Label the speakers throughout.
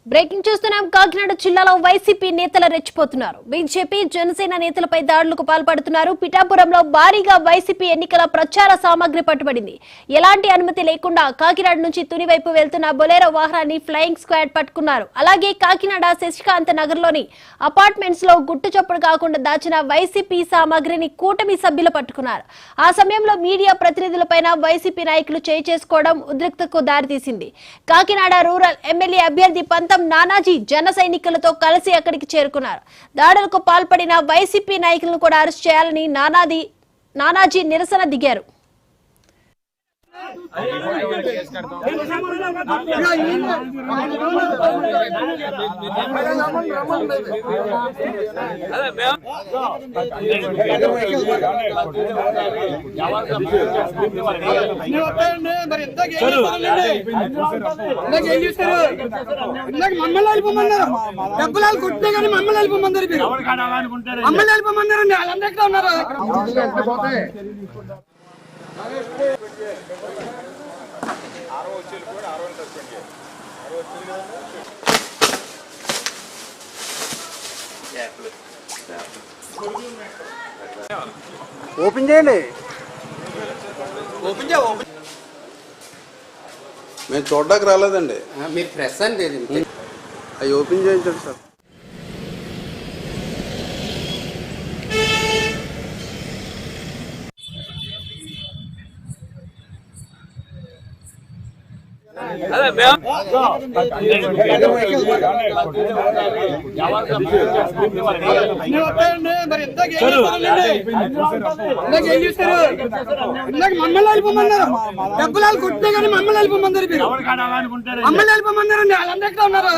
Speaker 1: Breaking చూస్తున్నాం. కాకినాడ జిల్లాలో YCP నేతలు రెచ్చిపోతున్నారు. బీజేపీ జనసేన నేతలపై దాడులకు పాల్పడుతున్నారు. పిఠాపురంలో భారీగా వైసీపీ ఎన్నికల ప్రచార సామాగ్రి పట్టుబడింది. ఎలాంటి అనుమతి లేకుండా కాకినాడ నుంచి తుని వైపు వెళ్తున్న బొలెరో వాహనాన్ని ఫ్లయింగ్ స్క్వాడ్ పట్టుకున్నారు. అలాగే కాకినాడ శశికాంత్ నగర్ లోని అపార్ట్మెంట్స్ లో గుట్టు చప్పుడు కాకుండా దాచిన వైసీపీ సామాగ్రిని కూటమి సభ్యులు పట్టుకున్నారు. ఆ సమయంలో మీడియా ప్రతినిధులపైన వైసీపీ నాయకులు చేసుకోవడం ఉద్రిక్తతకు దారితీసింది. కాకినాడ రూరల్ ఎమ్మెల్యే అభ్యర్థి పంతం నానాజీ జన సైనికులతో కలిసి అక్కడికి చేరుకున్నారు. దాడులకు పాల్పడిన వైసీపీ నాయకులను కూడా అరెస్ట్ చేయాలని నానాజీ నిరసన దిగారు.
Speaker 2: మమ్మల్ని వెళ్ళిపోమన్నారు, డబ్బులు కొట్టే కానీ మమ్మల్ని వెళ్ళిపోమన్నారు, మమ్మల్ని వెళ్ళిపోమన్నారండి. వాళ్ళందరికీ ఉన్నారు. ఓపెన్ చేయండి.
Speaker 3: మేము చూడడానికి రాలేదండి.
Speaker 2: మీరు ప్రెస్ అని తెలియదు.
Speaker 3: అవి ఓపెన్ చేయించండి సార్.
Speaker 2: మమ్మల్ని వెళ్ళిపోమన్నారు, డబ్బులు కొట్టే కానీ మమ్మల్ని వెళ్ళిపోమన్నారు, మమ్మల్ని వెళ్ళిపోమన్నారండి. వాళ్ళందరికీ ఉన్నారు.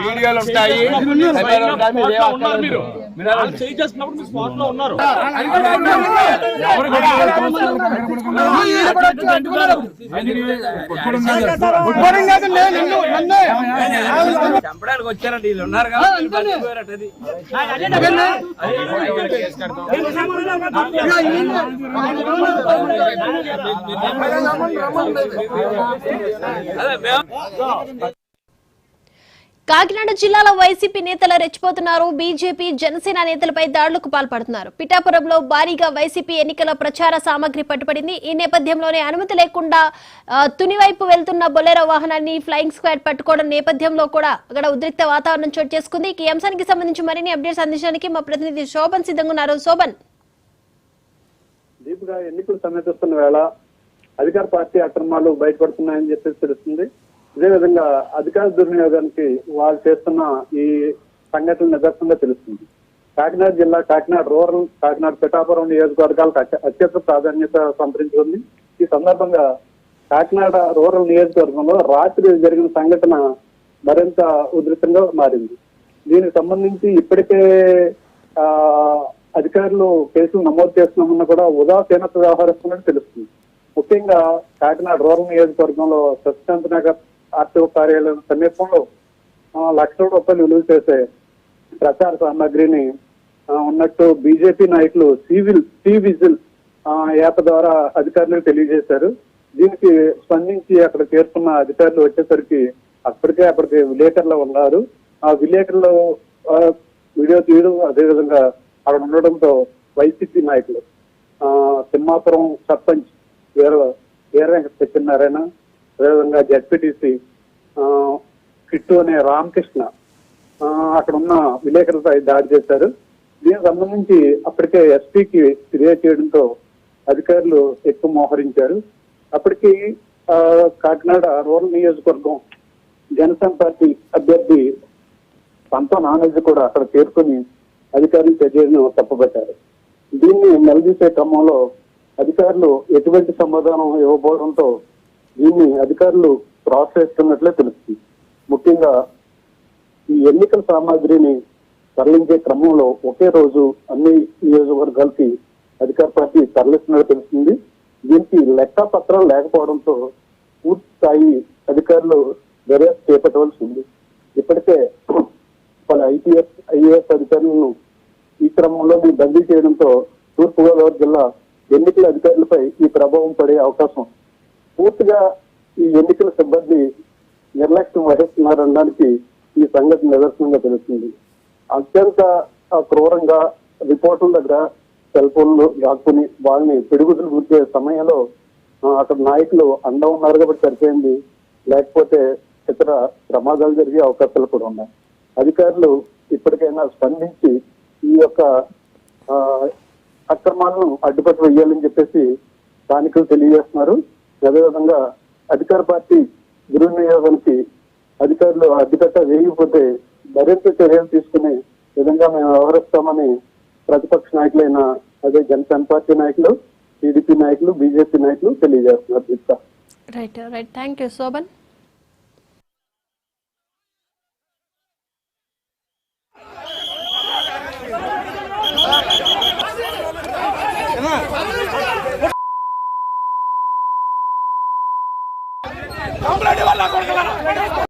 Speaker 4: వీడియోలు ఉంటాయి, చేసినప్పుడు మీ స్పాట్ లో ఉన్నారు. చంపడానికి వచ్చారండి వీళ్ళు ఉన్నారు కదా.
Speaker 1: కాకినాడ జిల్లాలో వైసీపీ నేతలు రెచ్చిపోతున్నారు. బీజేపీ జనసేన నేతలపై దాడులకు పాల్పడుతున్నారు. పిఠాపురంలో భారీగా వైసీపీ ఎన్నికల ప్రచార సామాగ్రి పట్టుబడింది. ఈ నేపథ్యంలోనే అనుమతి లేకుండా తుని వైపు వెళ్తున్న బొలెరో వాహనాన్ని ఫ్లయింగ్ స్క్వాడ్ పట్టుకోవడం నేపథ్యంలో కూడా అక్కడ ఉద్రిక్త వాతావరణం చోటు చేసుకుంది. ఈ అంశానికి సంబంధించి మరిన్ని అప్డేట్స్ అందించడానికి మా ప్రతినిధి శోభన్ సిద్ధంగా ఉన్నారు. శోభన్,
Speaker 5: దీపుగా ఎన్నికలు సమీపిస్తున్న వేళ అధికార పార్టీ అక్రమాలు బయటపడుతున్నాయని చెప్పేసి తెలుస్తుంది. అదేవిధంగా అధికార దుర్వినియోగానికి వాళ్ళు చేస్తున్న ఈ సంఘటన నిదర్శనంగా తెలుస్తుంది. కాకినాడ జిల్లా, కాకినాడ రూరల్, కాకినాడ పిఠాపురం నియోజకవర్గాలకు అత్యంత ప్రాధాన్యత సంతరించుకుంది. ఈ సందర్భంగా కాకినాడ రూరల్ నియోజకవర్గంలో రాత్రి జరిగిన సంఘటన మరింత ఉధృతంగా మారింది. దీనికి సంబంధించి ఇప్పటికే అధికారులు కేసులు నమోదు చేస్తున్నామన్నా కూడా ఉదాసీనత వ్యవహరిస్తున్నట్టు తెలుస్తుంది. ముఖ్యంగా కాకినాడ రూరల్ నియోజకవర్గంలో శశికాంత్ నగర్ ఆర్టీఓ కార్యాలయం సమీపంలో లక్షల రూపాయలు విలువ చేసే ప్రచార సామాగ్రిని ఉన్నట్టు బీజేపీ నాయకులు సి విజిల్ యాప్ ద్వారా అధికారులకు తెలియజేశారు. దీనికి స్పందించి అక్కడ చేరుకున్న అధికారులు వచ్చేసరికి అప్పటికే విలేకరులు ఉన్నారు. ఆ విలేకరులు వీడియో తీయడం, అదేవిధంగా అక్కడ ఉండడంతో వైసీపీ నాయకులు తిమ్మాపురం సర్పంచ్ వీర సత్యనారాయణ, అదేవిధంగా జడ్పీటీసీ కిట్టు అనే రామకృష్ణ అక్కడ ఉన్న విలేకరులపై దాడి చేశారు. దీనికి సంబంధించి అప్పటికే ఎస్పీకి ఫిర్యాదు చేయడంతో అధికారులు ఎక్కువ మోహరించారు. అప్పటికి కాకినాడ రూరల్ నియోజకవర్గం జనసేన పార్టీ అభ్యర్థి పంతం నానాజీ కూడా అక్కడ చేరుకుని అధికారులు చర్యలను తప్పుపట్టారు. దీన్ని నిలదీసే క్రమంలో అధికారులు ఎటువంటి సమాధానం ఇవ్వబోవడంతో దీన్ని అధికారులు ప్రోత్సహిస్తున్నట్లే తెలుస్తుంది. ముఖ్యంగా ఈ ఎన్నికల సామాగ్రిని తరలించే క్రమంలో ఒకే రోజు అన్ని నియోజకవర్గాలకి అధికార పార్టీ తరలిస్తున్నట్టు తెలుస్తుంది. దీనికి లెక్క పత్రాలు లేకపోవడంతో పూర్తి స్థాయి అధికారులు దర్యాప్తు చేపట్టవలసి ఉంది. ఇప్పటికే పలు ఐఏఎస్ అధికారులను ఈ క్రమంలో బదిలీ చేయడంతో తూర్పుగోదావరి జిల్లా ఎన్నికల అధికారులపై ఈ ప్రభావం పడే అవకాశం. పూర్తిగా ఈ ఎన్నికల సిబ్బంది నిర్లక్ష్యం వహిస్తున్నారనడానికి ఈ సంగతి నిదర్శనంగా తెలుస్తుంది. అత్యంత క్రూరంగా రిపోర్టుల దగ్గర సెల్ ఫోన్లు దాక్కుని వాళ్ళని పిడుగుతులు గుర్తే సమయంలో అక్కడ నాయకులు అండ ఉన్నారు కాబట్టి సరిపోయింది, లేకపోతే ఇతర ప్రమాదాలు జరిగే అవకాశాలు కూడా ఉన్నాయి. అధికారులు ఇప్పటికైనా స్పందించి ఈ యొక్క అక్రమాలను అడ్డుపట్టి వేయాలని చెప్పేసి స్థానికులు తెలియజేస్తున్నారు. అదేవిధంగా అధికార పార్టీ దుర్వినియోగానికి అధికారులు అడ్డుకట్ట వేయకపోతే మరింత చర్యలు తీసుకునే విధంగా మేము వ్యవహరిస్తామని ప్రతిపక్ష నాయకులైన అదే జనసేన పార్టీ నాయకులు, టీడీపీ నాయకులు, బీజేపీ నాయకులు తెలియజేస్తున్నారు.
Speaker 1: Right right thank you Shobhan.